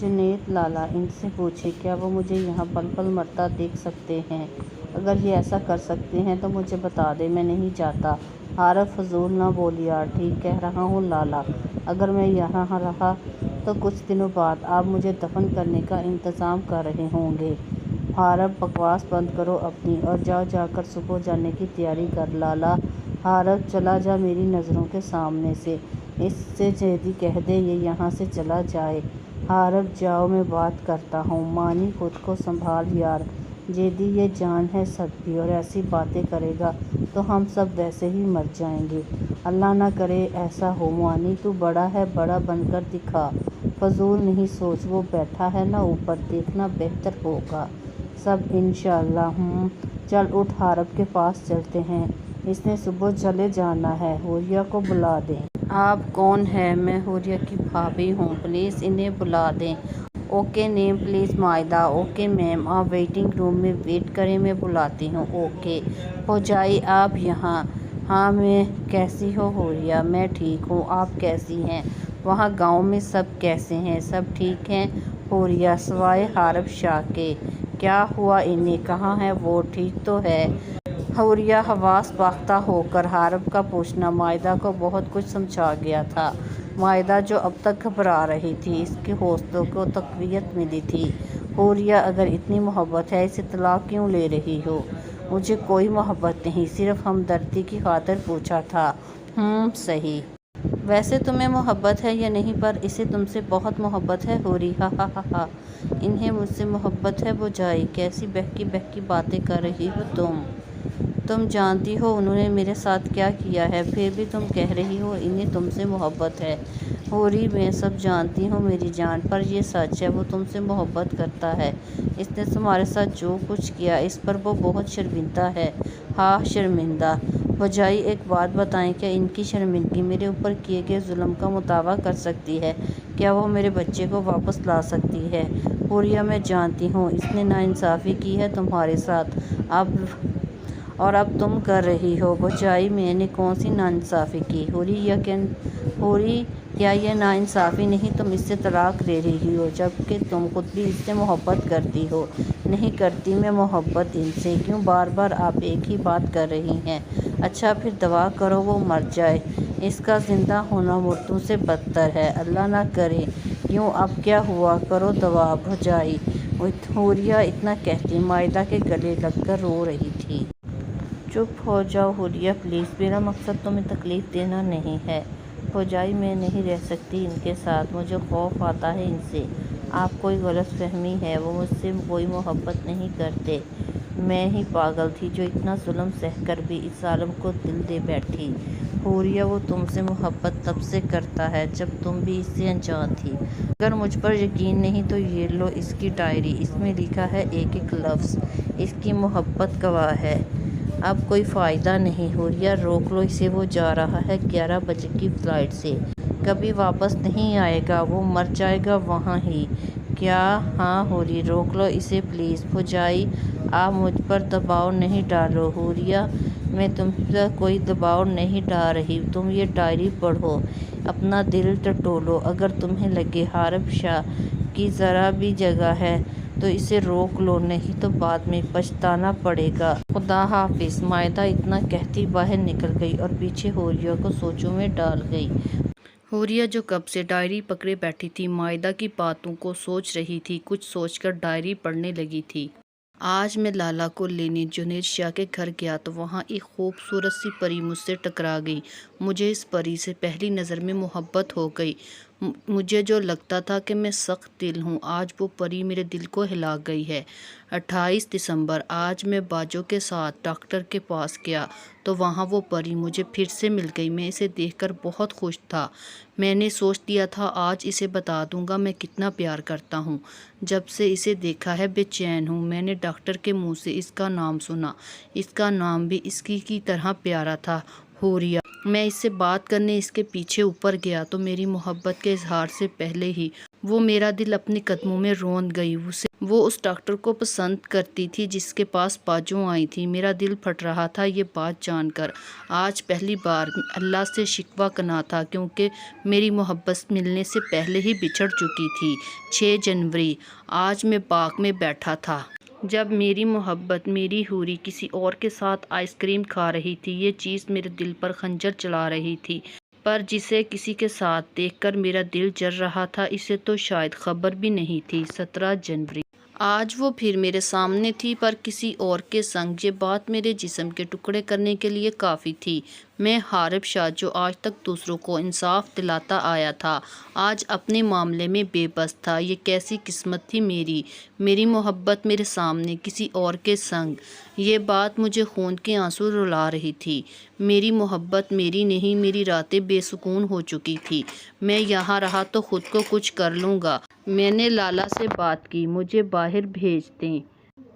جنید لالا ان سے پوچھے کیا وہ مجھے یہاں پل پل مرتا دیکھ سکتے ہیں؟ اگر یہ ایسا کر سکتے ہیں تو مجھے بتا دیں، میں نہیں چاہتا۔ عارف فضول نہ بول یار، ٹھیک کہہ رہا ہوں لالا، اگر میں یہاں رہا تو کچھ دنوں بعد آپ مجھے دفن کرنے کا انتظام کر رہے ہوں گے۔ عارف بکواس بند کرو اپنی اور جا کر صبح جانے کی تیاری کر لالا۔ عارف چلا جا میری نظروں کے سامنے سے، اس سے جیدی کہہ دے یہ یہاں سے چلا جائے۔ عارف جاؤ میں بات کرتا ہوں، مانی خود کو سنبھال یار، جیدی یہ جان ہے سب کی اور ایسی باتیں کرے گا تو ہم سب ویسے ہی مر جائیں گے۔ اللہ نہ کرے ایسا ہو، مانی تو بڑا ہے، بڑا بن کر دکھا، فضول نہیں سوچ، وہ بیٹھا ہے نا اوپر، دیکھنا بہتر ہوگا سب انشاءاللہ۔ چل اٹھ، عارف کے پاس چلتے ہیں، اس نے صبح چلے جانا ہے، حوریہ کو بلا دیں۔ آپ کون ہیں؟ میں حوریہ کی بھابھی ہوں، پلیز انہیں بلا دیں۔ Okay name please Maida. Okay ma'am, آپ ویٹنگ روم میں ویٹ کریں، میں بلاتی ہوں۔ اوکے فوجائی آپ یہاں؟ ہاں میں، کیسی ہو حوریہ؟ میں ٹھیک ہوں، آپ کیسی ہیں؟ وہاں گاؤں میں سب کیسے ہیں؟ سب ٹھیک ہیں حوریہ، سوائے عارف شاہ کے۔ کیا ہوا انہیں؟ کہاں ہے وہ؟ ٹھیک تو ہے؟ حوریہ حواس باختہ ہو کر عارف کا پوچھنا مائدہ کو بہت کچھ سمجھا گیا تھا۔ مائدہ جو اب تک گھبرا رہی تھی، اس کے حوصلوں کو تقویت ملی تھی۔ حوریہ اگر اتنی محبت ہے اسے طلاق کیوں لے رہی ہو؟ مجھے کوئی محبت نہیں، صرف ہمدردی کی خاطر پوچھا تھا۔ صحیح۔ ویسے تمہیں محبت ہے یا نہیں، پر اسے تم سے بہت محبت ہے حوریہ۔ انہیں مجھ سے محبت ہے فوجائی؟ کیسی بہکی بہکی باتیں کر رہی ہو تم جانتی ہو انہوں نے میرے ساتھ کیا کیا ہے، پھر بھی تم کہہ رہی ہو انہیں تم سے محبت ہے۔ حوری میں سب جانتی ہوں میری جان، پر یہ سچ ہے وہ تم سے محبت کرتا ہے۔ اس نے تمہارے ساتھ جو کچھ کیا اس پر وہ بہت شرمندہ ہے۔ ہاں شرمندہ؟ فوجائی ایک بات بتائیں، کیا ان کی شرمندگی میرے اوپر کیے گئے ظلم کا مداوع کر سکتی ہے؟ کیا وہ میرے بچے کو واپس لا سکتی ہے؟ حوریہ میں جانتی ہوں اس نے ناانصافی کی ہے تمہارے ساتھ، اور اب تم کر رہی ہو۔ فوجائی میں نے کون سی ناانصافی کی؟ حوری کیا یہ ناانصافی نہیں؟ تم اس سے طلاق لے رہی ہو جبکہ تم خود بھی اس سے محبت کرتی ہو۔ نہیں کرتی میں محبت ان سے، کیوں بار بار آپ ایک ہی بات کر رہی ہیں؟ اچھا پھر دعا کرو وہ مر جائے، اس کا زندہ ہونا مردوں سے بدتر ہے، اللہ نہ کرے۔ کیوں اب کیا ہوا؟ کرو دعا فوجائی۔ حوریہ اتنا کہتی مائدہ کے گلے لگ کر رو رہی تھی۔ چپ ہو جاؤ حوریہ پلیز، میرا مقصد تمہیں تکلیف دینا نہیں ہے۔ فوجائی میں نہیں رہ سکتی ان کے ساتھ، مجھے خوف آتا ہے ان سے۔ آپ کوئی غلط فہمی ہے، وہ مجھ سے کوئی محبت نہیں کرتے، میں ہی پاگل تھی جو اتنا ظلم سہ کر بھی اس ظالم کو دل دے بیٹھی۔ حوریہ وہ تم سے محبت تب سے کرتا ہے جب تم بھی اس سے انجان تھی۔ اگر مجھ پر یقین نہیں تو یہ لو اس کی ڈائری، اس میں لکھا ہے ایک ایک لفظ، اس کی محبت گواہ ہے۔ اب کوئی فائدہ نہیں حوریہ، روک لو اسے، وہ جا رہا ہے 11 بجے کی فلائٹ سے، کبھی واپس نہیں آئے گا، وہ مر جائے گا وہاں ہی۔ کیا؟ ہاں حوری روک لو اسے پلیز۔ فوجائی آپ مجھ پر دباؤ نہیں ڈالو۔ حوریہ میں تم پر کوئی دباؤ نہیں ڈال رہی، تم یہ ڈائری پڑھو، اپنا دل ٹٹولو، اگر تمہیں لگے عارف شاہ کی ذرا بھی جگہ ہے تو اسے روک لو، نہیں تو بعد میں پچھتانا پڑے گا۔ خدا حافظ۔ مائدہ اتنا کہتی باہر نکل گئی اور پیچھے حوریہ کو سوچوں میں ڈال گئی۔ حوریہ جو کب سے ڈائری پکڑے بیٹھی تھی، مائدہ کی باتوں کو سوچ رہی تھی، کچھ سوچ کر ڈائری پڑھنے لگی تھی۔ آج میں لالا کو لینے جنید شاہ کے گھر گیا تو وہاں ایک خوبصورت سی پری مجھ سے ٹکرا گئی۔ مجھے اس پری سے پہلی نظر میں محبت ہو گئی۔ مجھے جو لگتا تھا کہ میں سخت دل ہوں، آج وہ پری میرے دل کو ہلا گئی ہے۔ 28 دسمبر آج میں باجوں کے ساتھ ڈاکٹر کے پاس گیا تو وہاں وہ پری مجھے پھر سے مل گئی۔ میں اسے دیکھ کر بہت خوش تھا، میں نے سوچ لیا تھا آج اسے بتا دوں گا میں کتنا پیار کرتا ہوں۔ جب سے اسے دیکھا ہے بے چین ہوں۔ میں نے ڈاکٹر کے منہ سے اس کا نام سنا، اس کا نام بھی اس کی طرح پیارا تھا حوریہ۔ میں اس سے بات کرنے اس کے پیچھے اوپر گیا تو میری محبت کے اظہار سے پہلے ہی وہ میرا دل اپنے قدموں میں روند گئی۔ وہ اس ڈاکٹر کو پسند کرتی تھی جس کے پاس بازو آئی تھی۔ میرا دل پھٹ رہا تھا یہ بات جان کر۔ آج پہلی بار اللہ سے شکوہ کرنا تھا کیونکہ میری محبت ملنے سے پہلے ہی بچھڑ چکی تھی۔ 6 جنوری۔ آج میں پارک میں بیٹھا تھا جب میری محبت میری حوری کسی اور کے ساتھ آئس کریم کھا رہی تھی۔ یہ چیز میرے دل پر خنجر چلا رہی تھی، پر جسے کسی کے ساتھ دیکھ کر میرا دل جل رہا تھا اسے تو شاید خبر بھی نہیں تھی۔ 17 جنوری۔ آج وہ پھر میرے سامنے تھی پر کسی اور کے سنگ۔ یہ بات میرے جسم کے ٹکڑے کرنے کے لیے کافی تھی۔ میں حارب شاہ جو آج تک دوسروں کو انصاف دلاتا آیا تھا، آج اپنے معاملے میں بے بس تھا۔ یہ کیسی قسمت تھی میری محبت میرے سامنے کسی اور کے سنگ۔ یہ بات مجھے خون کے آنسو رلا رہی تھی۔ میری محبت میری نہیں، میری راتیں بے سکون ہو چکی تھی۔ میں یہاں رہا تو خود کو کچھ کر لوں گا۔ میں نے لالا سے بات کی، مجھے باہر بھیج دیں۔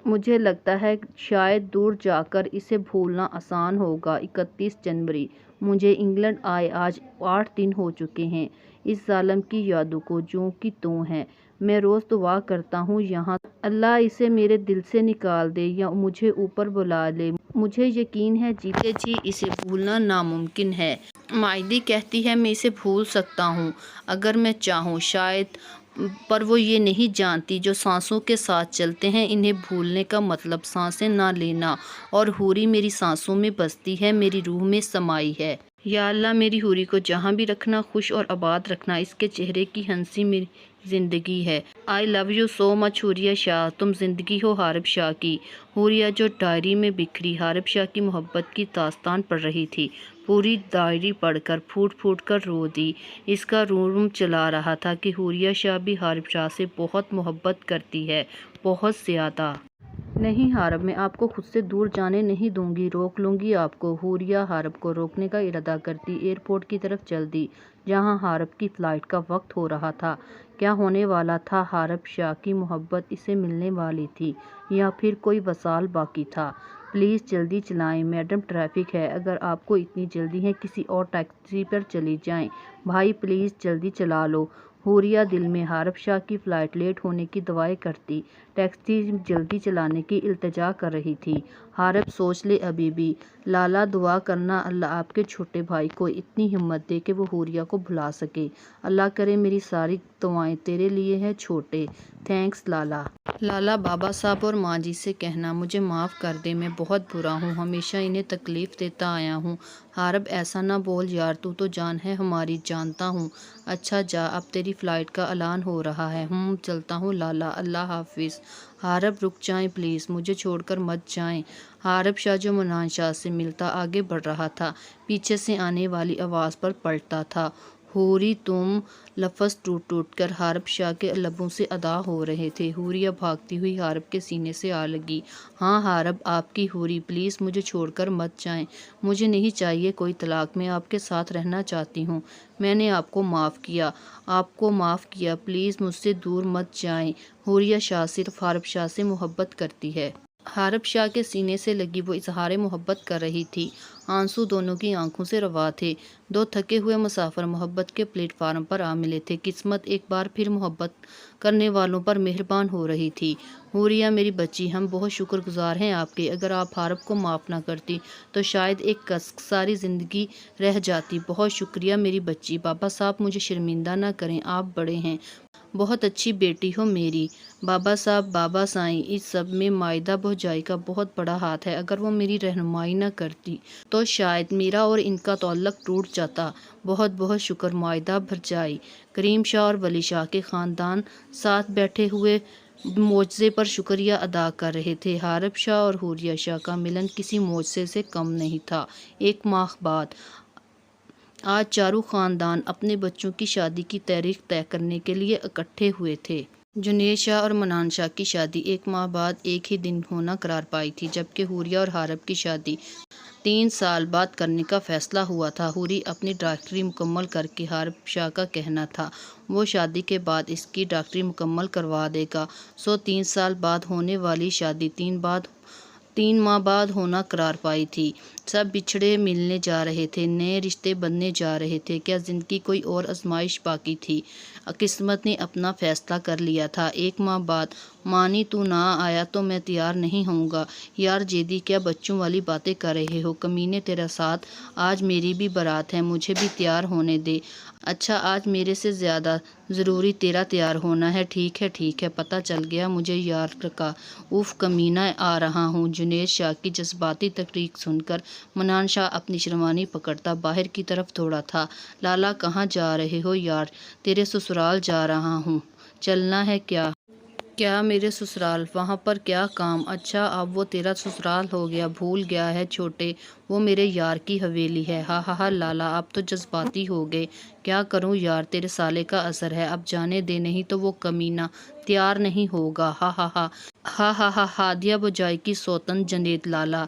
مجھے لگتا ہے شاید دور جا کر اسے بھولنا آسان ہوگا۔ 31 جنوری۔ مجھے انگلینڈ آئے آج 8 دن ہو چکے ہیں۔ اس ظالم کی یادوں کو جوں کی توں ہے۔ میں روز دعا کرتا ہوں یہاں اللہ اسے میرے دل سے نکال دے یا مجھے اوپر بلا لے۔ مجھے یقین ہے جیتے جی اسے بھولنا ناممکن ہے۔ مائدی کہتی ہے میں اسے بھول سکتا ہوں اگر میں چاہوں شاید، پر وہ یہ نہیں جانتی جو سانسوں کے ساتھ چلتے ہیں انہیں بھولنے کا مطلب سانسیں نہ لینا، اور حوری میری سانسوں میں بستی ہے، میری روح میں سمائی ہے۔ یا اللہ میری حوری کو جہاں بھی رکھنا خوش اور آباد رکھنا، اس کے چہرے کی ہنسی میری زندگی ہے۔ آئی لو یو سو مچ حوریہ شاہ، تم زندگی ہو حارب شاہ کی۔ حوریہ جو ڈائری میں بکھری حارب شاہ کی محبت کی داستان پڑھ رہی تھی، پوری ڈائری پڑھ کر پھوٹ پھوٹ کر رو دی۔ اس کا روم چلا رہا تھا کہ حوریہ شاہ بھی حارب شاہ سے بہت محبت کرتی ہے، بہت زیادہ۔ نہیں حارب، میں آپ کو خود سے دور جانے نہیں دوں گی، روک لوں گی آپ کو۔ حوریہ حارب کو روکنے کا ارادہ کرتی ایئرپورٹ کی طرف چل دی جہاں حارب کی فلائٹ کا وقت ہو رہا تھا۔ کیا ہونے والا تھا؟ حارب شاہ کی محبت اسے ملنے والی تھی یا پھر کوئی وصال باقی تھا؟ پلیز جلدی چلائیں میڈم، ٹریفک ہے۔ اگر آپ کو اتنی جلدی ہے کسی اور ٹیکسی پر چلی جائیں۔ بھائی پلیز جلدی چلا لو۔ حوریہ دل میں حارب شاہ کی فلائٹ لیٹ ہونے کی دعائیں کرتی ٹیکسی جلدی چلانے کی التجا کر رہی تھی۔ حارب سوچ لے ابھی بھی۔ لالا دعا کرنا اللہ آپ کے چھوٹے بھائی کو اتنی ہمت دے کہ وہ حوریہ کو بھلا سکے۔ اللہ کرے میری ساری دعائیں تیرے لیے ہیں چھوٹے۔ تھینکس لالا۔ لالا بابا صاحب اور ماں جی سے کہنا مجھے معاف کر دے، میں بہت برا ہوں، ہمیشہ انہیں تکلیف دیتا آیا ہوں۔ حارب ایسا نہ بول یار، تو جان ہے ہماری، جانتا ہوں۔ اچھا جا، اب تیری فلائٹ کا اعلان ہو رہا ہے۔ چلتا ہوں لالا، اللہ حافظ۔ حارب رک جائیں پلیز، مجھے چھوڑ کر مت جائیں۔ حارب شاہ جو منان شاہ سے ملتا آگے بڑھ رہا تھا، پیچھے سے آنے والی آواز پر پلٹا تھا۔ حوری تم، لفظ ٹوٹ ٹوٹ کر حارب شاہ کے لبوں سے ادا ہو رہے تھے۔ حوریہ بھاگتی ہوئی حارب کے سینے سے آ لگی۔ ہاں حارب آپ کی حوری، پلیز مجھے چھوڑ کر مت جائیں۔ مجھے نہیں چاہیے کوئی طلاق، میں آپ کے ساتھ رہنا چاہتی ہوں۔ میں نے آپ کو معاف کیا، آپ کو معاف کیا، پلیز مجھ سے دور مت جائیں۔ حوریہ شاہ صرف حارب شاہ سے محبت کرتی ہے۔ حارب شاہ کے سینے سے لگی وہ اظہار محبت کر رہی تھی۔ آنسو دونوں کی آنکھوں سے رواں تھے۔ دو تھکے ہوئے مسافر محبت کے پلیٹ فارم پر آ ملے تھے۔ قسمت ایک بار پھر محبت کرنے والوں پر مہربان ہو رہی تھی۔ حوریہ میری بچی، ہم بہت شکر گزار ہیں آپ کے۔ اگر آپ حارب کو معاف نہ کرتی تو شاید ایک کسک ساری زندگی رہ جاتی۔ بہت شکریہ میری بچی۔ بابا صاحب مجھے شرمندہ نہ کریں، آپ بڑے ہیں، بہت اچھی بیٹی ہو میری۔ بابا صاحب، بابا سائیں، اس سب میں مائدہ بھوجائی کا بہت بڑا ہاتھ ہے۔ اگر وہ میری رہنمائی نہ کرتی تو شاید میرا اور ان کا تعلق ٹوٹ جاتا۔ بہت بہت شکر مائدہ بھرجائی۔ کریم شاہ اور ولی شاہ کے خاندان ساتھ بیٹھے ہوئے معجزے پر شکریہ ادا کر رہے تھے۔ حارب شاہ اور حوریہ شاہ کا ملن کسی معجزے سے کم نہیں تھا۔ 1 ماہ بعد آج چاروں خاندان اپنے بچوں کی شادی کی تاریخ طے کرنے کے لیے اکٹھے ہوئے تھے۔ جنید شاہ اور منان شاہ کی شادی 1 ماہ بعد ایک ہی دن ہونا قرار پائی تھی، جبکہ حوریہ اور حارب کی شادی 3 سال بعد کرنے کا فیصلہ ہوا تھا۔ حوری اپنی ڈاکٹری مکمل کر کے حارب شاہ کا کہنا تھا وہ شادی کے بعد اس کی ڈاکٹری مکمل کروا دے گا، سو 3 سال بعد ہونے والی شادی 3 ماہ بعد ہونا قرار پائی تھی۔ سب بچھڑے ملنے جا رہے تھے، نئے رشتے بننے جا رہے تھے۔ کیا زندگی کوئی اور آزمائش باقی تھی؟ قسمت نے اپنا فیصلہ کر لیا تھا۔ 1 ماہ بعد، مانی تو نہ آیا تو میں تیار نہیں ہوں گا۔ یار جیدی، کیا بچوں والی باتیں کر رہے ہو؟ کمینے تیرا ساتھ، آج میری بھی بارات ہے، مجھے بھی تیار ہونے دے۔ اچھا، آج میرے سے زیادہ ضروری تیرا تیار ہونا ہے۔ ٹھیک ہے، پتہ چل گیا مجھے یار کا۔ اوف کمینہ، آ رہا ہوں۔ جنید شاہ کی جذباتی تقریر سن کر منان شاہ اپنی شیروانی پکڑتا باہر کی طرف دوڑا تھا۔ لالا، کہاں جا رہے ہو یار؟ تیرے سسرال جا رہا ہوں۔ چلنا ہے کیا؟ کیا میرے سسرال؟ وہاں پر کیا کام؟ اچھا، اب وہ تیرا سسرال ہو گیا، بھول گیا ہے چھوٹے، وہ میرے یار کی حویلی ہے۔ ہاں لالا، اب تو جذباتی ہو گئے۔ کیا کروں یار، تیرے سالے کا اثر ہے، اب جانے دے، نہیں تو وہ کمینہ تیار نہیں ہوگا۔ ہاں ہادیہ بجائے کی سوتن جنید لالا۔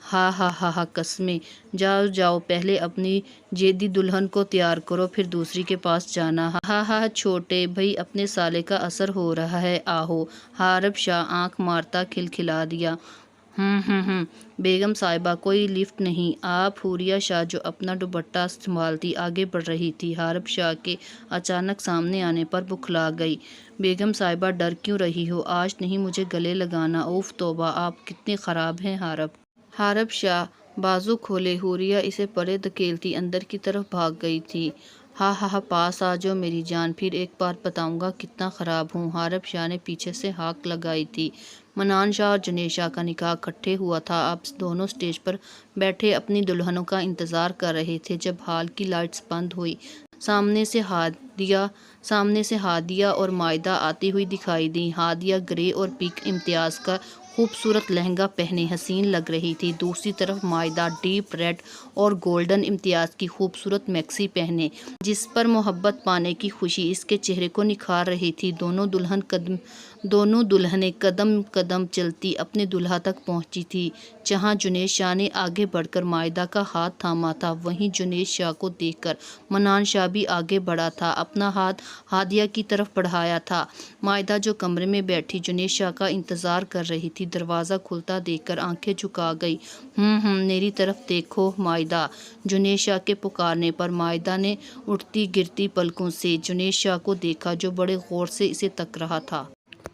ہاں قسمیں۔ جاؤ، پہلے اپنی جیدی دلہن کو تیار کرو، پھر دوسری کے پاس جانا۔ ہاں چھوٹے بھائی، اپنے سالے کا اثر ہو رہا ہے، آہو۔ حارب شاہ آنکھ مارتا کھلکھلا دیا۔ بیگم صاحبہ، کوئی لفٹ نہیں۔ آپ؟ حوریہ شاہ جو اپنا دوپٹہ سنبھالتی آگے بڑھ رہی تھی، حارب شاہ کے اچانک سامنے آنے پر بوکھلا گئی۔ بیگم صاحبہ، ڈر کیوں رہی ہو؟ آج نہیں مجھے گلے لگانا۔ اوف توبہ، آپ کتنے خراب ہیں حارب شاہ بازو کھولے، حوریہ اسے پرے دھکیلتی اندر کی طرف بھاگ گئی تھی۔ ہاں پاس آ جاؤ میری جان، پھر ایک بات بتاؤں گا کتنا خراب ہوں۔ حارب شاہ نے پیچھے سے ہاک لگائی تھی۔ منان شاہ اور جنید شاہ کا نکاح اکٹھے ہوا تھا۔ اب دونوں سٹیج پر بیٹھے اپنی دلہنوں کا انتظار کر رہے تھے۔ جب ہال کی لائٹس بند ہوئی، سامنے سے ہادیہ اور مائدہ آتی ہوئی دکھائی دیں۔ ہادیہ گرے اور پنک امتیاز کا خوبصورت لہنگا پہنے حسین لگ رہی تھی۔ دوسری طرف مائدہ ڈیپ ریڈ اور گولڈن امتیاز کی خوبصورت میکسی پہنے، جس پر محبت پانے کی خوشی اس کے چہرے کو نکھار رہی تھی۔ دونوں دلہنیں قدم قدم چلتی اپنے دولہا تک پہنچی تھی۔ جہاں جنید شاہ نے آگے بڑھ کر مائدہ کا ہاتھ تھاما تھا، وہیں جنید شاہ کو دیکھ کر منان شاہ بھی آگے بڑھا تھا، اپنا ہاتھ ہادیہ کی طرف بڑھایا تھا۔ مائدہ جو کمرے میں بیٹھی جنید شاہ کا انتظار کر رہی تھی، دروازہ کھلتا دیکھ کر آنکھیں جھکا گئی۔ میری طرف دیکھو مائدہ۔ جنید شاہ کے پکارنے پر مائدہ نے اٹھتی گرتی پلکوں سے جنید شاہ کو دیکھا، جو بڑے غور سے اسے تک رہا تھا۔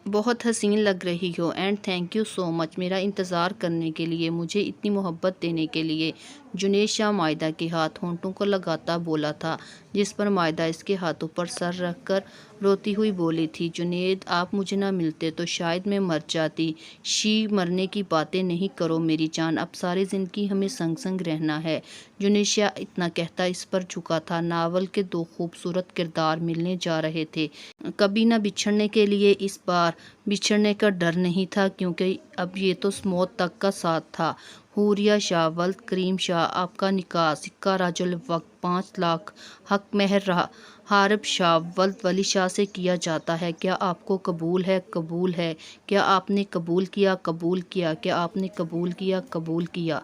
بہت حسین لگ رہی ہو، اینڈ تھینک یو سو مچ، میرا انتظار کرنے کے لیے، مجھے اتنی محبت دینے کے لیے۔ جنید شاہ مائدہ کے ہاتھ ہونٹوں کو لگاتا بولا تھا، جس پر مائدہ اس کے ہاتھوں پر سر رکھ کر روتی ہوئی بولی تھی، جنید، آپ مجھے نہ ملتے تو شاید میں مر جاتی۔ مرنے کی باتیں نہیں کرو میری جان، اب ساری زندگی ہمیں سنگ سنگ رہنا ہے۔ جنید شاہ اتنا کہتا اس پر جھکا تھا۔ ناول کے 2 خوبصورت کردار ملنے جا رہے تھے۔ کبھی نہ بچھڑنے کے لیے، اس بار بچھڑنے کا ڈر نہیں تھا، کیونکہ اب یہ تو موت تک کا ساتھ تھا۔ حوریہ شاہ ولد کریم شاہ، آپ کا نکاح سکہ راج الوقت 5 لاکھ حق مہر رہا حارب شاہ ولد ولی شاہ سے کیا جاتا ہے۔ کیا آپ کو قبول ہے؟ قبول ہے۔ کیا آپ نے قبول کیا؟ قبول کیا۔ کیا آپ نے قبول کیا؟ قبول کیا۔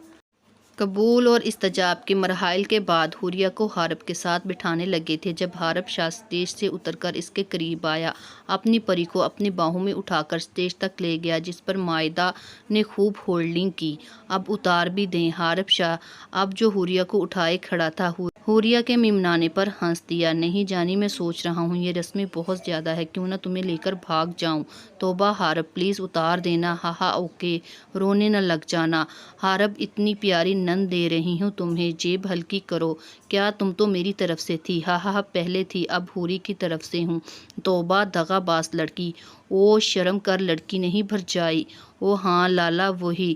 قبول اور استجاب کے مراحل کے بعد حوریہ کو حارب کے ساتھ بٹھانے لگے تھے۔ جب حارب شاہ سٹیج سے اتر کر اس کے قریب آیا، اپنی پری کو اپنی باہوں میں اٹھا کر سٹیج تک لے گیا، جس پر مائدہ نے خوب ہولڈنگ کی۔ اب اتار بھی دیں۔ حارب شاہ اب جو حوریہ کو اٹھائے کھڑا تھا، حوریہ کے ممنانے پر ہنس دیا۔ نہیں جانی، میں سوچ رہا ہوں یہ رسمیں بہت زیادہ ہے، کیوں نہ تمہیں لے کر بھاگ جاؤں؟ توبہ حارب، پلیز اتار دینا۔ ہاں اوکے، رونے نہ لگ جانا۔ حارب، اتنی پیاری نند دے رہی ہوں تمہیں، جیب ہلکی کرو۔ کیا تم تو میری طرف سے تھی؟ ہاں پہلے تھی، اب حوری کی طرف سے ہوں۔ توبہ، دغا باز لڑکی۔ او شرم کر، لڑکی نہیں بھرجائی۔ او ہاں لالا، وہی۔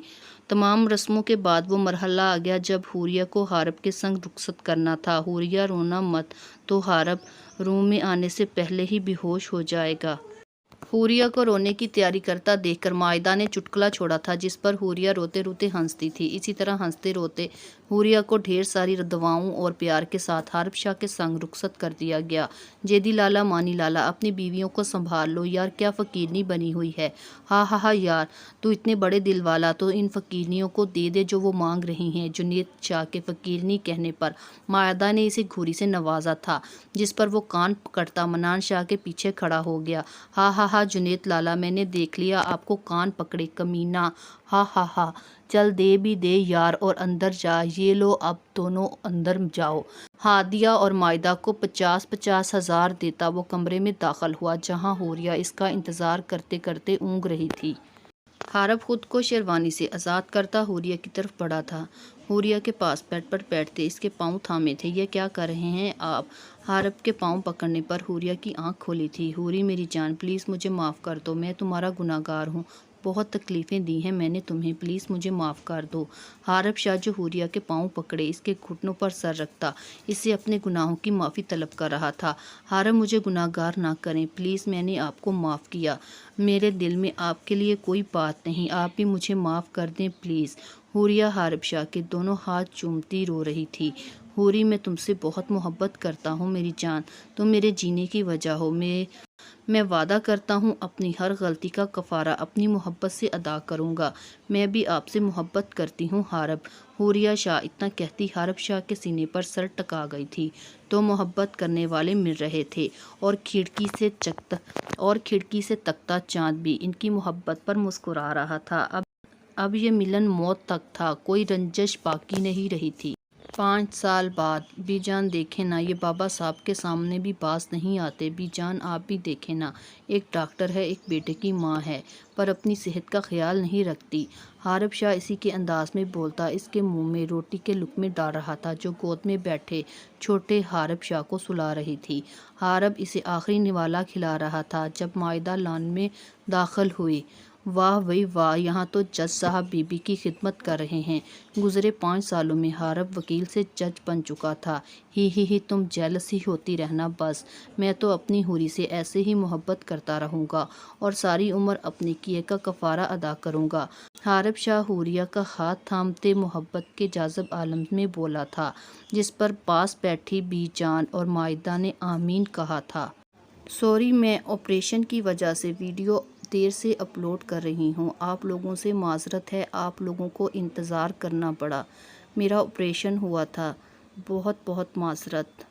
تمام رسموں کے بعد وہ مرحلہ آ گیا جب حوریہ کو حارب کے سنگ رخصت کرنا تھا۔ حوریہ، رونا مت، تو حارب روم میں آنے سے پہلے ہی بے ہوش ہو جائے گا۔ حوریہ کو رونے کی تیاری کرتا دیکھ کر مائدہ نے چٹکلا چھوڑا تھا، جس پر حوریہ روتے روتے ہنستی تھی۔ اسی طرح ہنستے روتے حوریہ کو ڈھیر ساری دعاؤں اور پیار کے ساتھ حارب شاہ کے سنگ رخصت کر دیا گیا۔ جیدی لالا، مانی لالا، اپنی بیویوں کو سنبھال لو یار، کیا فقیرنی بنی ہوئی ہے۔ ہاں یار، تو اتنے بڑے دل والا، تو ان فقیرنیوں کو دے دے جو وہ مانگ رہی ہیں۔ جنید شاہ کے فقیرنی کہنے پر مائدہ نے اسے گھوری سے نوازا تھا، جس پر وہ کان پکڑتا منان شاہ کے پیچھے کھڑا ہو گیا۔ ہاں ہا جنید لالا، میں نے دیکھ لیا آپ کو، کان پکڑے کمینہ، ہا ہا ہا، چل دے بھی دے یار اور اندر جا، یہ لو اب دونوں اندر جاؤ۔ ہادیہ اور مائدہ کو 50,000 ہزار دیتا وہ کمرے میں داخل ہوا جہاں حوریہ اس کا انتظار کرتے کرتے اونگ رہی تھی۔ حارب خود کو شیروانی سے آزاد کرتا حوریہ کی طرف بڑھا تھا۔ حوریہ کے پاس بیڈ پر بیٹھتے اس کے پاؤں تھامے تھے۔ یہ کیا کر رہے ہیں آپ؟ حارب کے پاؤں پکڑنے پر حوریہ کی آنکھ کھولی تھی۔ حوری میری جان، پلیز مجھے معاف کر دو، میں تمہارا گناہ گار ہوں، بہت تکلیفیں دی ہیں میں نے تمہیں، پلیز مجھے معاف کر دو۔ حارب شاہ جو حوریہ کے پاؤں پکڑے اس کے گھٹنوں پر سر رکھتا اس سے اپنے گناہوں کی معافی طلب کر رہا تھا۔ حارب مجھے گناہ گار نہ کریں پلیز، میں نے آپ کو معاف کیا، میرے دل میں آپ کے لیے کوئی بات نہیں، آپ بھی مجھے معاف کر دیں پلیز۔ حوریہ حارب شاہ کے دونوں ہاتھ چومتی رو رہی تھی۔ حوری میں تم سے بہت محبت کرتا ہوں میری جان، تم میرے جینے کی وجہ ہو، میں وعدہ کرتا ہوں اپنی ہر غلطی کا کفارہ اپنی محبت سے ادا کروں گا، میں بھی آپ سے محبت کرتی ہوں حارب۔ حوریہ شاہ اتنا کہتی حارب شاہ کے سینے پر سر ٹکا گئی تھی تو محبت کرنے والے مل رہے تھے اور کھڑکی سے تکتا چاند بھی ان کی محبت پر مسکرا رہا تھا۔ اب یہ ملن موت تک تھا، کوئی رنجش باقی نہیں رہی تھی۔ 5 سال بعد بی جان دیکھیں نا، یہ بابا صاحب کے سامنے بھی باز نہیں آتے، بی جان آپ بھی دیکھیں نا، ایک ڈاکٹر ہے، ایک بیٹے کی ماں ہے، پر اپنی صحت کا خیال نہیں رکھتی۔ حارب شاہ اسی کے انداز میں بولتا اس کے منہ میں روٹی کے لقمے ڈال رہا تھا جو گود میں بیٹھے چھوٹے حارب شاہ کو سلا رہی تھی۔ حارب اسے آخری نوالا کھلا رہا تھا جب مائدہ لان میں داخل ہوئی۔ واہ بھئی واہ، یہاں تو جج صاحب بی بی کی خدمت کر رہے ہیں۔ گزرے 5 سالوں میں حارب وکیل سے جج بن چکا تھا۔ ہی تم جیلس ہی ہوتی رہنا بس، میں تو اپنی حوری سے ایسے ہی محبت کرتا رہوں گا اور ساری عمر اپنے کیے کا کفارہ ادا کروں گا۔ حارب شاہ حوریہ کا ہاتھ تھامتے محبت کے جاذب عالم میں بولا تھا جس پر پاس بیٹھی بی جان اور مائدہ نے آمین کہا تھا۔ سوری، میں آپریشن کی وجہ سے ویڈیو دیر سے اپلوڈ کر رہی ہوں، آپ لوگوں سے معذرت ہے، آپ لوگوں کو انتظار کرنا پڑا، میرا آپریشن ہوا تھا، بہت بہت معذرت۔